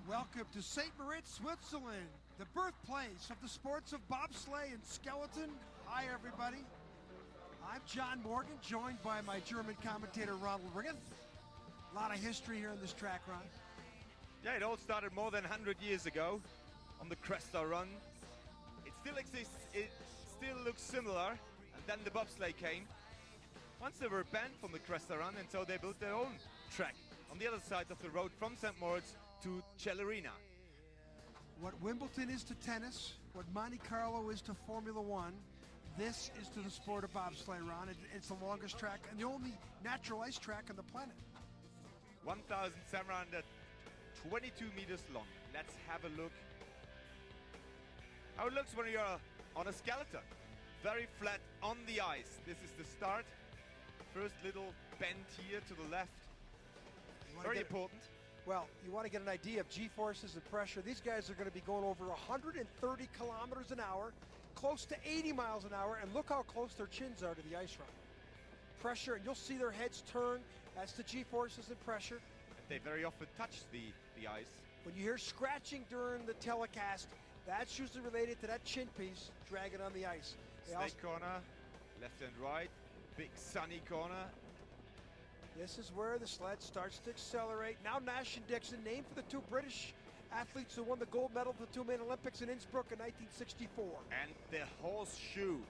Welcome to St. Moritz, Switzerland, the birthplace of the sports of bobsleigh and skeleton. Hi, everybody. I'm John Morgan, joined by my German commentator, Ronald Riggin. A lot of history here in this track, Ron. Yeah, it all started more than 100 years ago on the Cresta Run. It still exists, it still looks similar, and then the bobsleigh came. Once they were banned from the Cresta Run, and so they built their own track on the other side of the road from St. Moritz to Celerina. What Wimbledon is to tennis, what Monte Carlo is to Formula One, this is to the sport of bobsleigh, Ron. It's the longest track and the only natural ice track on the planet. 1,722 meters long. Let's have a look how it looks when you're on a skeleton. Very flat on the ice. This is the start. First little bend here to the left. Very important. Well, you want to get an idea of G-forces and pressure. These guys are going to be going over 130 kilometers an hour, close to 80 miles an hour, and look how close their chins are to the ice run. Pressure, and you'll see their heads turn. That's the G-forces and pressure. They very often touch the ice. When you hear scratching during the telecast, that's usually related to that chin piece dragging on the ice. Snake corner, left and right, big sunny corner. This is where the sled starts to accelerate. Now Nash and Dixon, named for the two British athletes who won the gold medal at the two main Olympics in Innsbruck in 1964. And the horseshoe.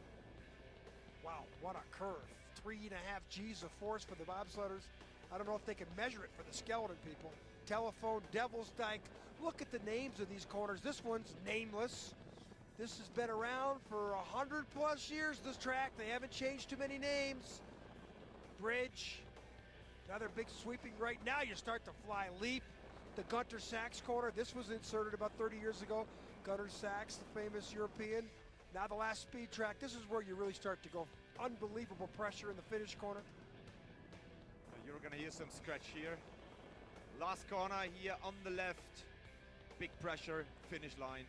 Wow, what a curve. 3.5 G's of force for the bobsledders. I don't know if they can measure it for the skeleton people. Telephone, Devil's Dyke. Look at the names of these corners. This one's nameless. This has been around for 100 plus years, this track. They haven't changed too many names. Bridge. Another big sweeping right. Now you start to fly. Leap. The Gunter Sachs corner. This was inserted about 30 years ago. Gunter Sachs, the famous European. Now the last speed track. This is where you really start to go. Unbelievable pressure in the finish corner. You're going to hear some scratch here. Last corner here on the left. Big pressure, finish line.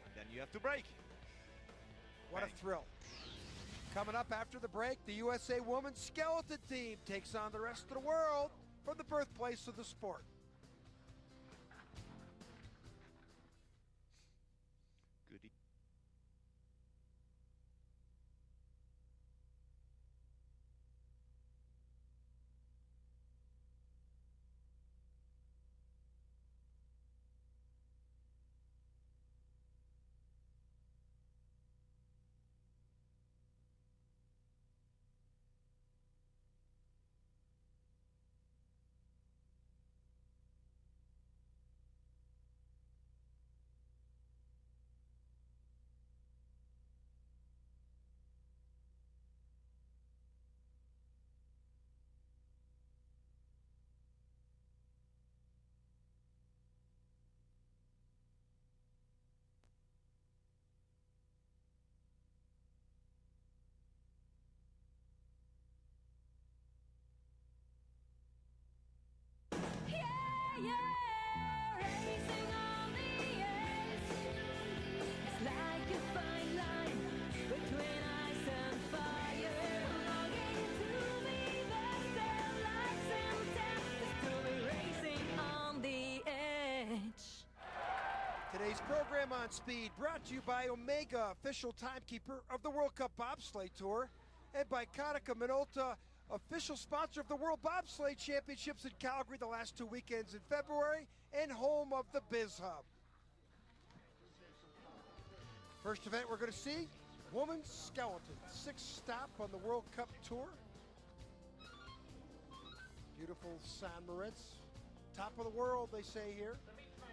And then you have to brake. What a thrill. Coming up after the break, the USA Women's Skeleton Team takes on the rest of the world from the birthplace of the sport. Goody. Yeah, racing on the edge. It's like a fine line between ice and fire. Longing to be there, lights and tempest to be racing on the edge. Today's program on speed brought to you by Omega, official timekeeper of the World Cup Bobsleigh Tour, and by Konica Minolta, official sponsor of the World Bobsleigh Championships in Calgary the last 2 weekends in February, and home of the Biz Hub. First event we're going to see, women's skeleton, 6th stop on the World Cup Tour. Beautiful St. Moritz, top of the world they say here.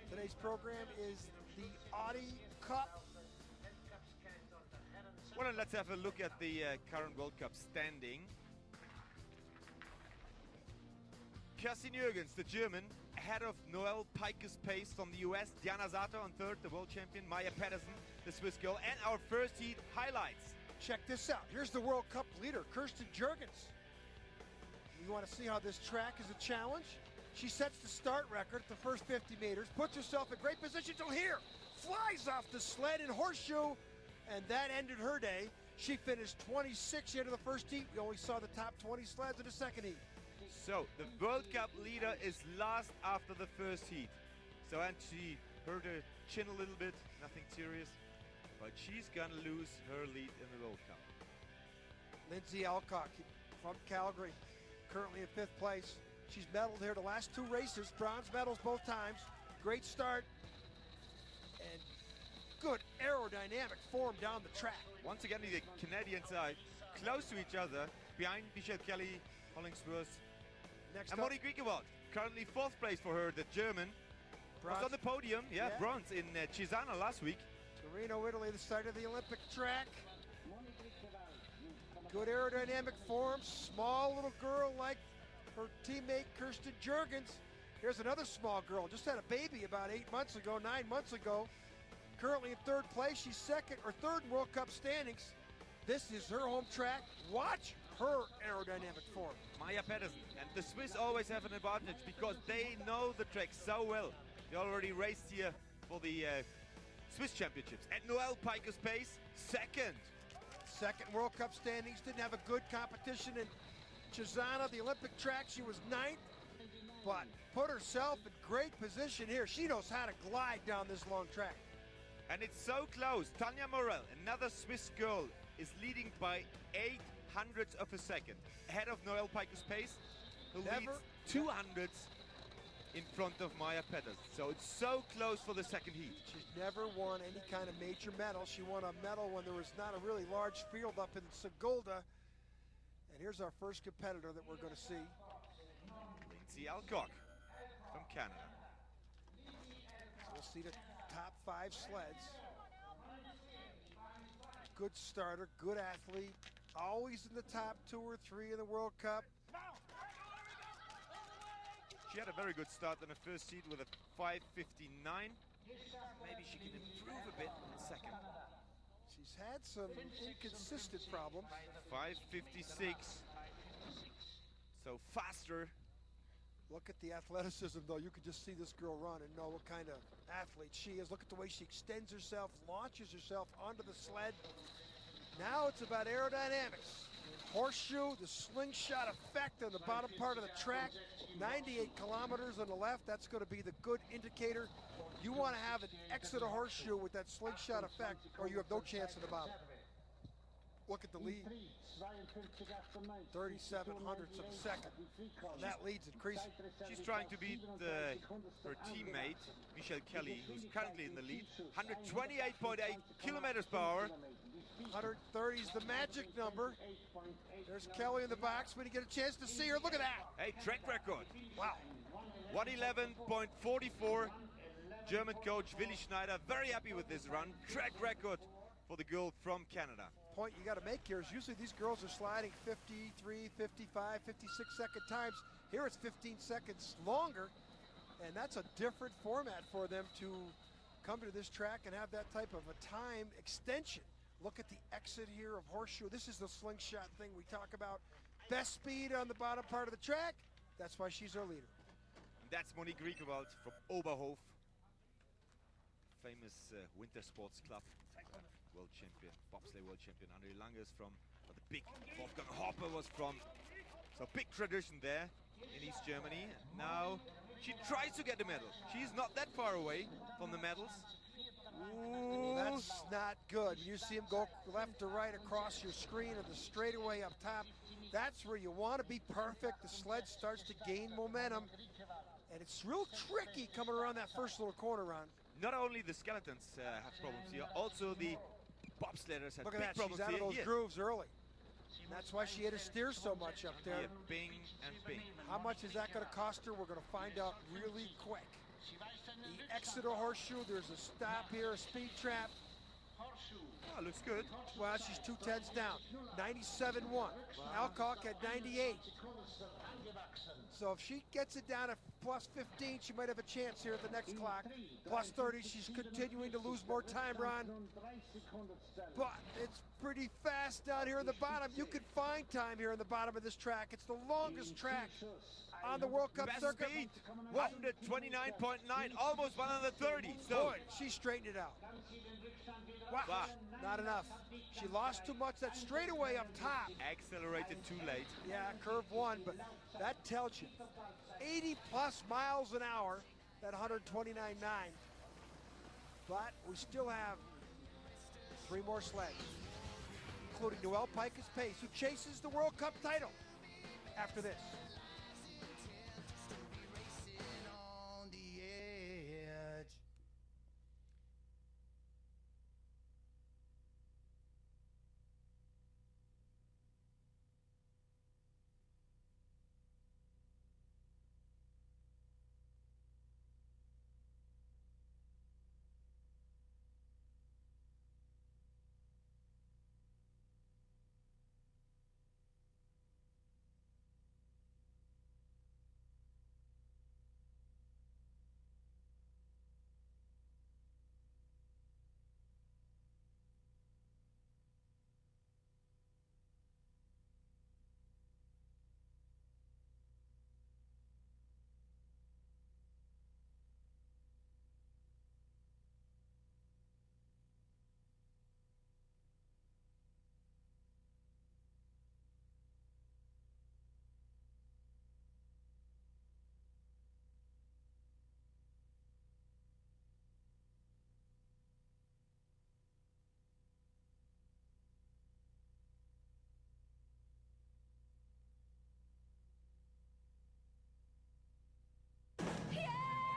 Today's program is the Audi Cup. Well, and let's have a look at the current World Cup standing. Kerstin Jürgens, the German, ahead of Noelle Pikes-Pace from the US, Diana Sato on third, the world champion, Maya Pedersen, the Swiss girl, and our first heat highlights. Check this out. Here's the World Cup leader, Kerstin Jürgens. You want to see how this track is a challenge? She sets the start record at the first 50 meters, puts herself in great position till here, flies off the sled in horseshoe, and that ended her day. She finished 26th into the first heat. We only saw the top 20 sleds in the second heat. So, the World Cup leader is last after the first heat. So, and she hurt her chin a little bit, nothing serious, but she's gonna lose her lead in the World Cup. Lindsay Alcock from Calgary, currently in 5th place. She's medaled here the last 2 races, bronze medals both times. Great start and good aerodynamic form down the track. Once again, the Canadians are close to each other, behind Michelle Kelly, Hollingsworth, Next and up, Moni Grigewald. Currently 4th place for her, the German. Was bronze, on the podium, bronze in Cesana last week. Torino, Italy, the site of the Olympic track. Good aerodynamic form, small little girl like her teammate Kirsten Jurgens. Here's another small girl, just had a baby about 9 months ago. Currently in 3rd place, she's 2nd or 3rd in World Cup standings. This is her home track. Watch her aerodynamic form. Maya Pedersen, and the Swiss always have an advantage because they know the track so well. They already raced here for the Swiss Championships. And Noelle Piker's pace, 2nd. 2nd World Cup standings, didn't have a good competition in Cesana, the Olympic track. She was 9th, but put herself in great position here. She knows how to glide down this long track. And it's so close. Tanja Morel, another Swiss girl, is leading by 0.08 of a second. Ahead of Noelle Piker's pace, who leads 200ths in front of Maya Pedersen. So it's so close for the second heat. She's never won any kind of major medal. She won a medal when there was not a really large field up in Segulda. And here's our first competitor that we're going to see. Lindsay Alcock from Canada. So we'll see the top 5 sleds. Good starter, good athlete, always in the top 2 or 3 in the World Cup. She had a very good start in the first heat with a 5:59. Maybe she can improve a bit in the second. She's had some inconsistent problems. 5:56. So faster. Look at the athleticism, though. You can just see this girl run and know what kind of athlete she is. Look at the way she extends herself, launches herself onto the sled. Now it's about aerodynamics. Horseshoe, the slingshot effect on the bottom part of the track. 98 kilometers on the left. That's going to be the good indicator. You want to have an exit of horseshoe with that slingshot effect, or you have no chance in the bottom. Look at the lead. 37 hundredths of a second. And that lead's increasing. She's trying to beat her teammate, Michelle Kelly, who's currently in the lead. 128.8 kilometers per hour. 130 is the magic number. There's Kelly in the box. When you get a chance to see her, look at that. Hey, track record. Wow. 111.44. German coach Willi Schneider, very happy with this run. Track record for the girl from Canada. Point you got to make here is usually these girls are sliding 53, 55, 56 second times. Here it's 15 seconds longer, and that's a different format for them to come to this track and have that type of a time extension. Look at the exit here of horseshoe. This is the slingshot thing we talk about. Best speed on the bottom part of the track. That's why she's our leader. That's Moni Grigewald from Oberhof, famous winter sports club, world champion, bobsleigh world champion. André Lange is from, but the big Wolfgang Hopper was from. So big tradition there in East Germany. Now she tries to get the medal. She's not that far away from the medals. Ooh. That's not good. You see him go left to right across your screen of the straightaway up top. That's where you want to be perfect. The sled starts to gain momentum. And it's real tricky coming around that first little corner, Ron. Not only the skeletons have problems here, also the bobsledders have Look at big that, problems she's out here. of those grooves early. And that's why she had to steer so much up there. Yeah, bing and bing. How much is that going to cost her? We're going to find out really quick. The exit of horseshoe, there's a stop here, a speed trap. Oh, looks good. Well, she's 2/10 down. 97.1. Alcock at 98. So if she gets it down to plus 15, she might have a chance here at the next clock. Plus 30, she's continuing to lose more time, Ron. But it's pretty fast down here in the bottom. You can find time here in the bottom of this track. It's the longest track on the World Cup Best circuit. speed, 129.9, almost 130. So Boy, she straightened it out. Wow, Wow. not enough. She lost too much. That straightaway up top. accelerated too late. Yeah, curve one, but that tells you 80 plus miles an hour that 129.9. But we still have 3 more sleds, including Noelle Pikus Pace, who chases the World Cup title after this. On the edge.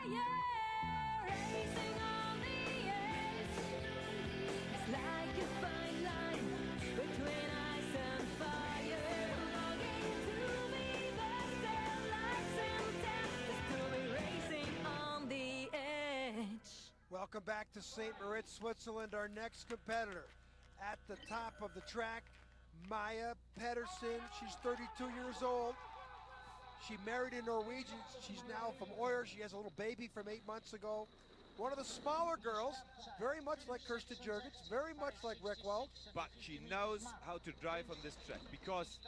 Yeah, racing on the edge. It's like a fine line between ice and fire. Longing to be the lights and tempest to be racing on the edge. Welcome back to St. Moritz, Switzerland. Our next competitor at the top of the track, Maya Pedersen. She's 32 years old. She married a Norwegian. She's now from Øyer. She has a little baby from 8 months ago. One of the smaller girls, very much like Kirsten Jurgens, very much like Rick Welch. But she knows how to drive on this track because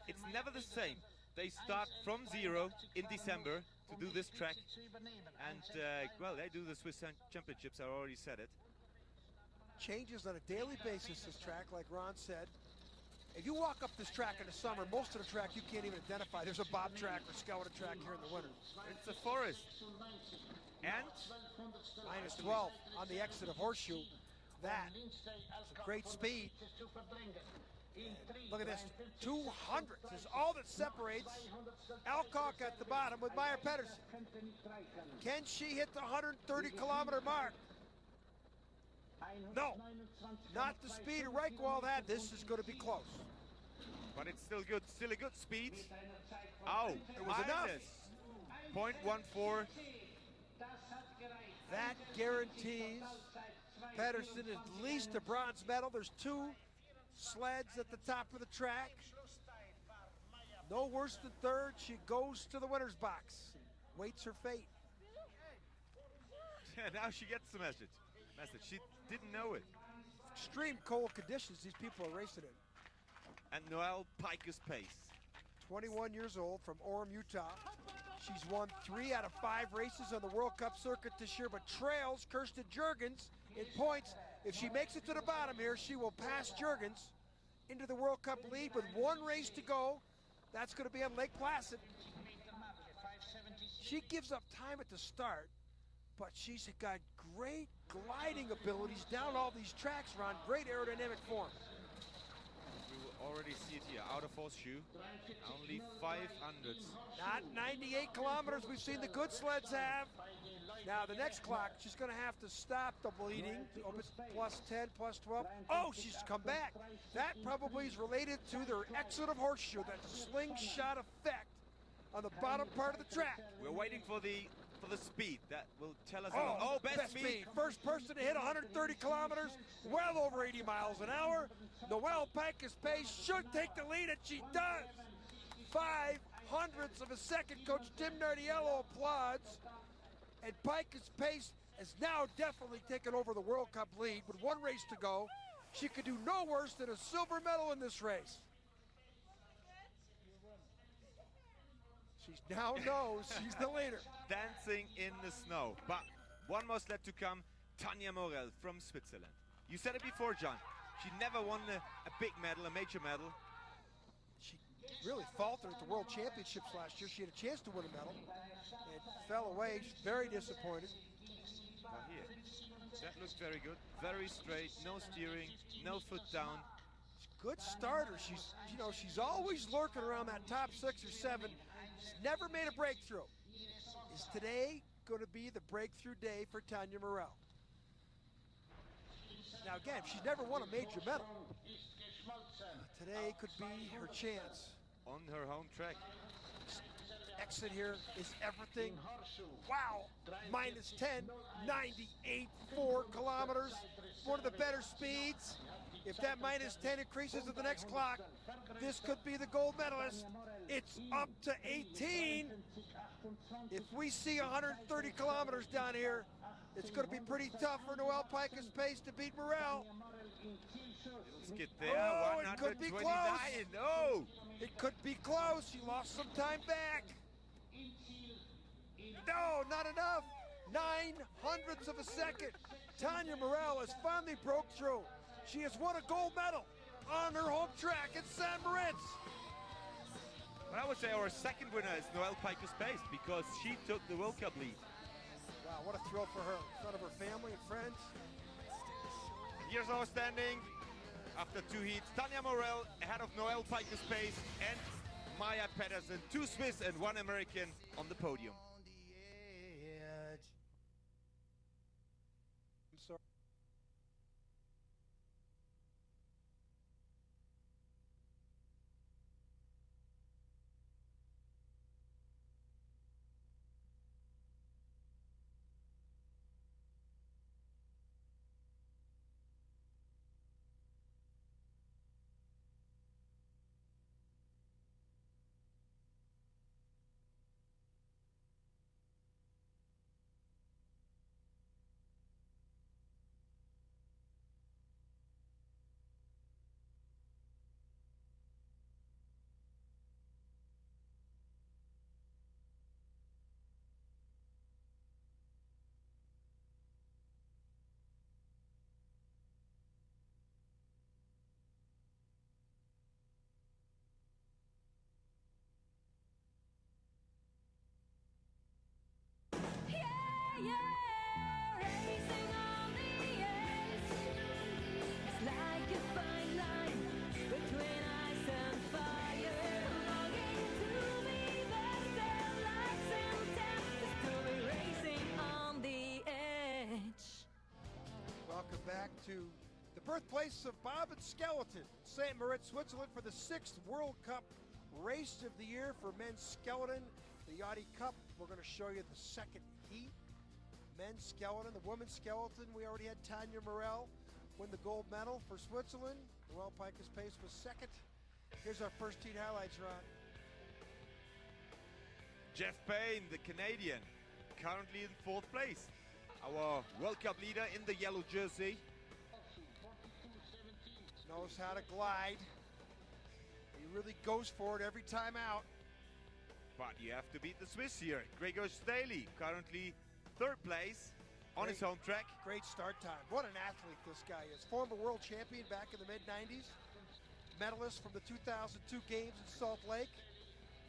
it's never the same. They start from zero in December to do this track. And, well, they do the Swiss Championships, I already said it. Changes on a daily basis, this track, like Ron said. If you walk up this track in the summer, most of the track you can't even identify. There's a bob track or skeleton track here in the winter. It's a forest. And Minus 12 on the exit of Horseshoe. That is a great speed. Look at this, 200 is all that separates Alcock at the bottom with Maya Pedersen. Can she hit the 130-kilometer mark? No, not the speed Reichwald had. This is going to be close. but it's still good, still a good speed. Oh, It was enough. minus 0.14. That guarantees Pedersen at least a bronze medal. There's 2 sleds at the top of the track. No worse than third. She goes to the winner's box, waits her fate. Yeah, now she gets the message. She didn't know it. Extreme cold conditions these people are racing in. And Noelle Pikus Pace. 21 years old from Orem, Utah. She's won 3 out of 5 races on the World Cup circuit this year, but trails Kirsten Jurgens in points. If she makes it to the bottom here, she will pass Jurgens into the World Cup lead with 1 race to go. That's going to be on Lake Placid. She gives up time at the start, but she's got great gliding abilities down all these tracks, Ron. Great aerodynamic form. We will already see it here, out of Horseshoe. Only 500s. Not 98 kilometers we've seen the good sleds have. Now the next clock, she's going to have to stop the bleeding. Oh, it's plus 10, plus 12. Oh, she's come back. That probably is related to their exit of Horseshoe, that slingshot effect on the bottom part of the track. We're waiting for the speed that will tell us. Oh, best speed. First person to hit 130 kilometers, well over 80 miles an hour. Noelle Pikus Pace should take the lead, and she does. 0.05 of a second. Coach Tim Nardiello applauds. And Pikus Pace has now definitely taken over the World Cup lead with 1 race to go. She could do no worse than a silver medal in this race. She now knows she's the leader. Dancing in the snow. But one more sled to come, Tanja Morel from Switzerland. You said it before, John. She never won a big medal, a major medal. She really faltered at the World Championships last year. She had a chance to win a medal and fell away. She's very disappointed. Well, here, that looked very good. Very straight, no steering, no foot down. Good starter. She's always lurking around that top 6 or 7. She's never made a breakthrough. Is today going to be the breakthrough day for Tanya Morel? Now again, she's never won a major medal. Today could be her chance. On her home track. Exit here is everything. Wow, minus 10, 98.4 kilometers. One of the better speeds. If that minus 10 increases to the next clock, this could be the gold medalist. It's up to 18. If we see 130 kilometers down here, it's going to be pretty tough for Noelle Pikus Pace to beat Morel. Let's get there. Oh, it could be 129. close. No. It could be close. She lost some time back. No, not enough. 9/100ths of a second. Tanya Morel has finally broke through. She has won a gold medal on her home track at San Moritz. But I would say our second winner is Noelle Pikus Pace because she took the World Cup lead. Wow, what a thrill for her. In front of her family and friends. Here's our standing after 2 heats. Tanya Morel ahead of Noelle Pikus Pace and Maya Pedersen. 2 Swiss and 1 American on the podium. On the edge. I'm sorry. Yeah, racing on the edge. It's like a fine line between ice and fire. Longing to be there, lights and tempest to be racing on the edge. Welcome back to the birthplace of Bob and Skeleton, St. Moritz, Switzerland, for the 6th World Cup race of the year for men's skeleton, the Yachty Cup. We're going to show you the second heat. Men's skeleton, the women's skeleton. We already had Tanya Morel win the gold medal for Switzerland. Noelle Pikus Pace was second. Here's our first heat highlights, Ron. Jeff Payne, the Canadian, currently in 4th place. Our World Cup leader in the yellow jersey. Knows how to glide. He really goes for it every time out. But you have to beat the Swiss here. Gregor Staley, currently 3rd place on his home track. Great start time. What an athlete this guy is. Former world champion back in the mid-90s. Medalist from the 2002 games in Salt Lake.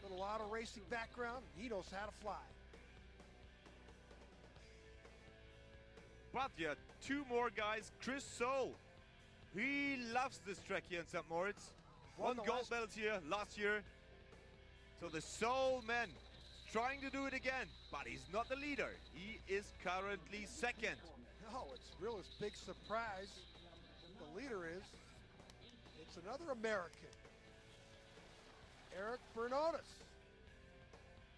Little auto racing background. He knows how to fly. But yeah, 2 more guys. Chris Soule. He loves this track here in St. Moritz. Won Won the gold last- medals here last year. So the Soule man trying to do it again, but he's not the leader. He is currently 2nd. No, it's really a big surprise. The leader is, it's another American. Eric Bernotis.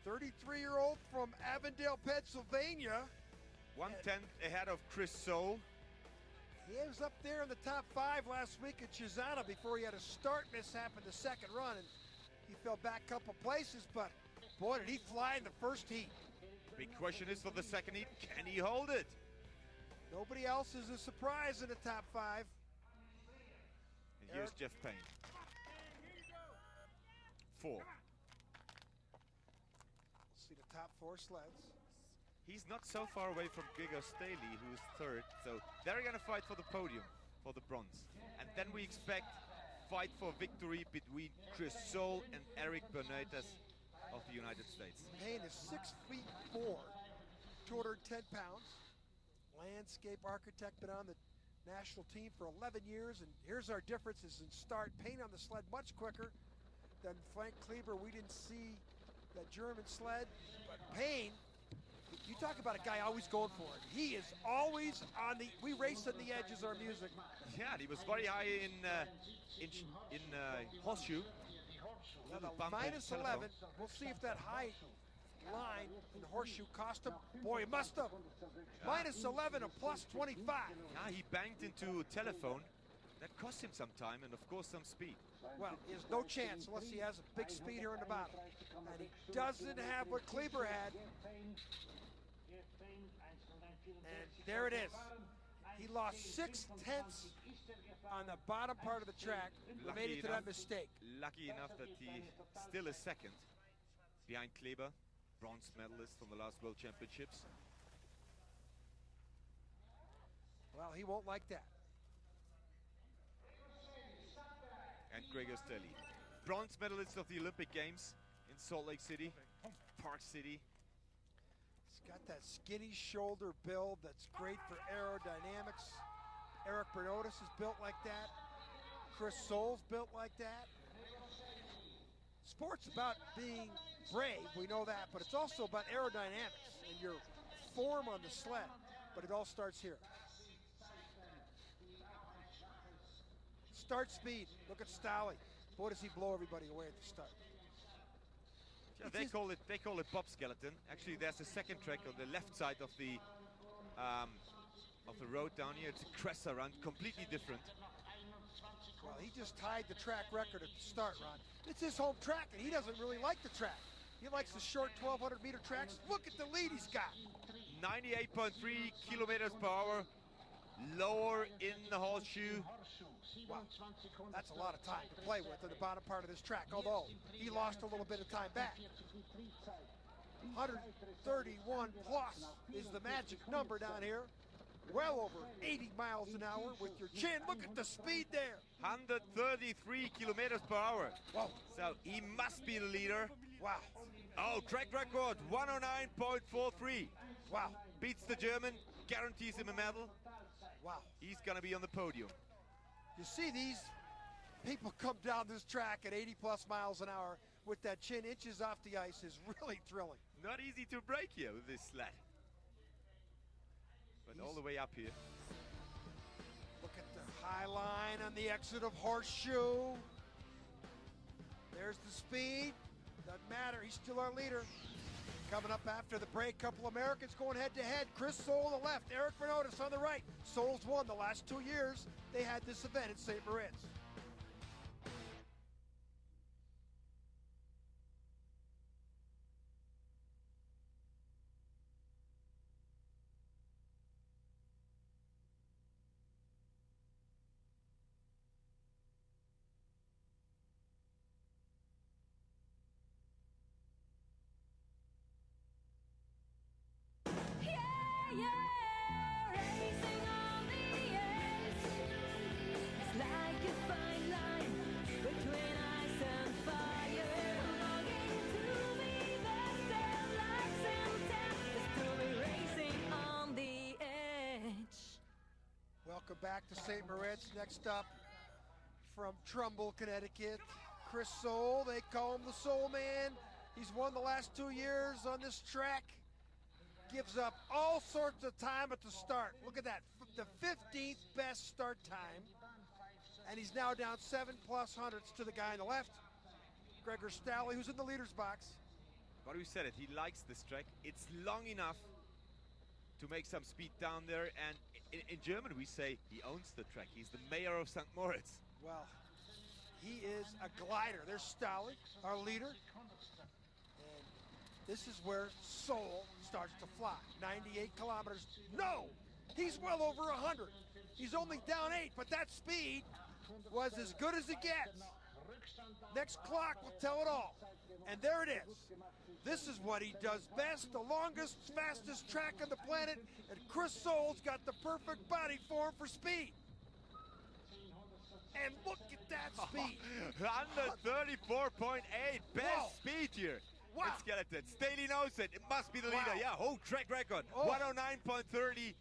33-year-old from Avondale, Pennsylvania. 1/10 ahead of Chris Soule. He was up there in the top 5 last week at Cesana before he had a start mishap in the second run, and he fell back a couple places, but boy, did he fly in the first heat. Big question is for the second heat, can he hold it? Nobody else is a surprise in the top 5. And here's Jeff Payne. 4. See the top 4 sleds. He's not so far away from Gregor Staley, who's 3rd, so they're gonna fight for the podium, for the bronze. And then we expect fight for victory between Chris Soule and Eric Bernates of the United States. Payne is 6'4", 210 pounds. Landscape architect, been on the national team for 11 years, and here's our differences in start. Payne on the sled much quicker than Frank Kleber. We didn't see that German sled, but Payne, you talk about a guy always going for it. He is always on the, we race on the edge is our music. Yeah, and he was very high in horseshoe. Now the Bump in -11, telephone. we'll see if that high line in horseshoe cost him. Boy, it must have. -11, a +25. Yeah, he banged into telephone. That cost him some time and of course some speed. Well, he has no chance unless he has a big speed here in the bottom. And he doesn't have what Kleber had. And there it is. He lost 6/10 on the bottom part of the track. Made it to that mistake. Lucky enough that he still is second behind Kleber, bronze medalist from the last World Championships. Well, he won't like that. And Gregor Stelly, bronze medalist of the Olympic Games in Salt Lake City, Park City. He's got that skinny shoulder build that's great for aerodynamics. Eric Bernates is built like that. Chris Soule's built like that. Sport's about being brave, we know that, but it's also about aerodynamics and your form on the sled. But it all starts here. Start speed. Look at Stolly. Boy, does he blow everybody away at the start. Yeah, they call it Bob Skeleton. Actually, there's a second track on the left side of the road down here. It's a Cressa run, completely different. Well, he just tied the track record at the start, Ron. It's his home track, and he doesn't really like the track. He likes the short 1,200-meter tracks. Look at the lead he's got. 98.3 kilometers per hour, lower in the horseshoe. Wow, that's a lot of time to play with in the bottom part of this track, although he lost a little bit of time back. 131 plus is the magic number down here. Well over 80 miles an hour with your chin. Look at the speed there. 133 kilometers per hour. Wow. So he must be the leader. Wow. Oh, track record, 109.43. Wow. Beats the German, guarantees him a medal. Wow. He's gonna be on the podium. You see these people come down this track at 80 plus miles an hour with that chin inches off the ice is really thrilling. Not easy to break here with this sled. But all the way up here. Look at the high line on the exit of Horseshoe. There's the speed. Doesn't matter, he's still our leader. Coming up after the break, couple Americans going head to head. Chris Soule on the left, Eric Bernates on the right. Soule's won the last 2 years they had this event in St. Moritz. Welcome back to St. Moritz. Next up from Trumbull, Connecticut, Chris Soule. They call him the Soul Man. He's won the last 2 years on this track. Gives up all sorts of time at the start. Look at that, the 15th best start time. And he's now down 7+ hundredths to the guy on the left, Gregor Stelly, who's in the leader's box. But we said it, he likes this track. It's long enough to make some speed down there, and in German we say he owns the track. He's the mayor of St. Moritz. Well, he is a glider. There's Stelly, our leader. And this is where Soule starts to fly. 98 kilometers. No! He's well over 100. He's only down 8, but that speed was as good as it gets. Next clock will tell it all. And there it is. This is what he does best, the longest, fastest track on the planet, and Chris Soule's got the perfect body for him for speed. And look at that speed. 134.8, best Whoa. speed here. Wow. It's skeleton. Staley knows it. It must be the leader. Wow. Yeah, whole track record. Oh. 109.30.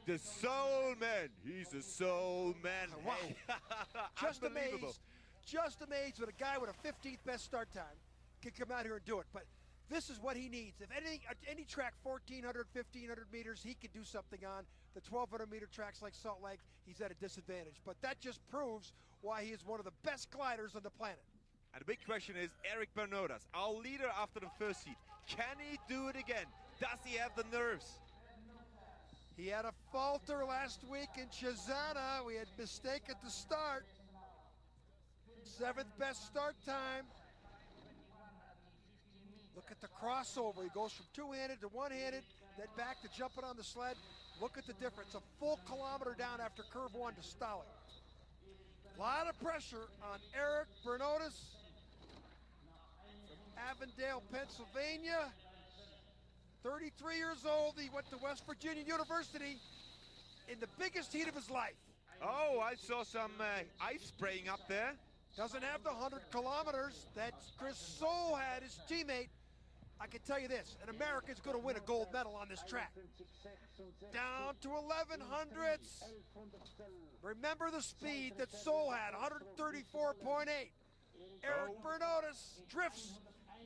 The soul man. He's a soul man. Wow. Hey. Just Unbelievable. amazed. Just amazed that a guy with a 15th best start time can come out here and do it. But this is what he needs. If any track 1,400, 1,500 meters, he can do something on. The 1,200 meter tracks like Salt Lake, he's at a disadvantage. But that just proves why he is one of the best gliders on the planet. And the big question is, Eric Bernodas, our leader after the first heat, can he do it again? Does he have the nerves? He had a falter last week in Chazana. We had mistake at the start. 7th best start time. Look at the crossover. He goes from two-handed to one-handed, then back to jumping on the sled. Look at the difference. A full kilometer down after curve one to Stolly. A lot of pressure on Eric Bernodas from Avondale, Pennsylvania. 33 years old. He went to West Virginia University in the biggest heat of his life. Oh, I saw some ice spraying up there. Doesn't have the 100 kilometers that Chris Soule had, his teammate. I can tell you this, an American's going to win a gold medal on this track. Down to 1100ths. Remember the speed that Soule had, 134.8. Eric Bernodas drifts,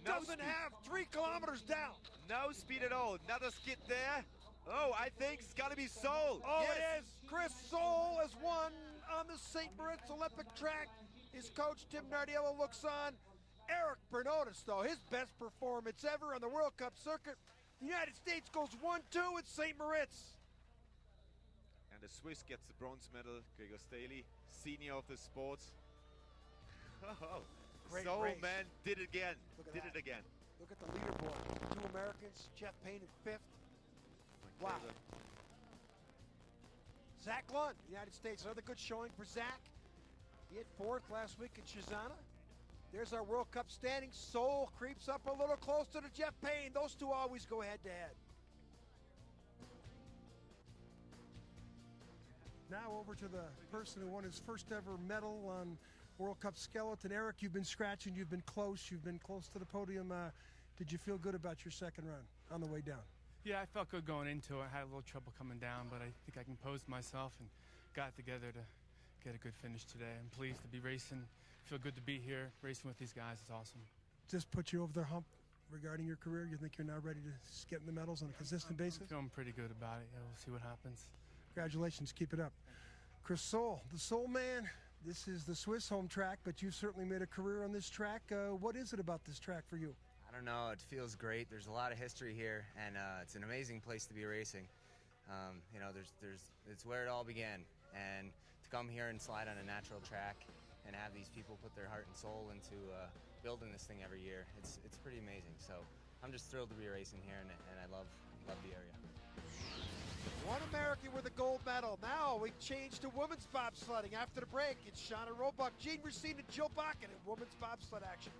doesn't have 3 kilometers down. No speed at all. Another skid there. Oh, I think it's got to be Soule. Oh, yes. it is. Chris Soule has won on the St. Moritz Olympic track. His coach, Tim Nardiello, looks on. Eric Bernodas, though, his best performance ever on the World Cup circuit. The United States goes 1-2 at St. Moritz. And the Swiss gets the bronze medal. Gregor Staley, senior of the sports. Oh, Great Soul race. man did it again. Look at Did that. it again. Look at the leaderboard. 2 Americans, Jeff Payne in 5th. Wow. Zach Lund, United States, another good showing for Zach. He hit 4th last week in Chazana. There's our World Cup standings. Soule creeps up a little closer to Jeff Payne. Those two always go head to head. Now over to the person who won his first ever medal on World Cup skeleton. Eric, you've been scratching, you've been close to the podium. Did you feel good about your second run on the way down? Yeah, I felt good going into it. I had a little trouble coming down, but I think I composed myself and got together to get a good finish today. I'm pleased to be racing. Feel good to be here. Racing with these guys is awesome. Just put you over the hump regarding your career? You think you're now ready to get in the medals on a consistent basis? Feeling pretty good about it. Yeah, we'll see what happens. Congratulations, keep it up. Chris Soule, the Soul Man. This is the Swiss home track, but you've certainly made a career on this track. What is it about this track for you? I don't know. It feels great. There's a lot of history here, and it's an amazing place to be racing. You know, it's where it all began, and to come here and slide on a natural track and have these people put their heart and soul into building this thing every year, it's pretty amazing. So I'm just thrilled to be racing here, and I love the area. One American with a gold medal. Now we change to women's bobsledding. After the break, it's Shauna Roebuck, Jean Racine, and Jill Bakken in women's bobsled action.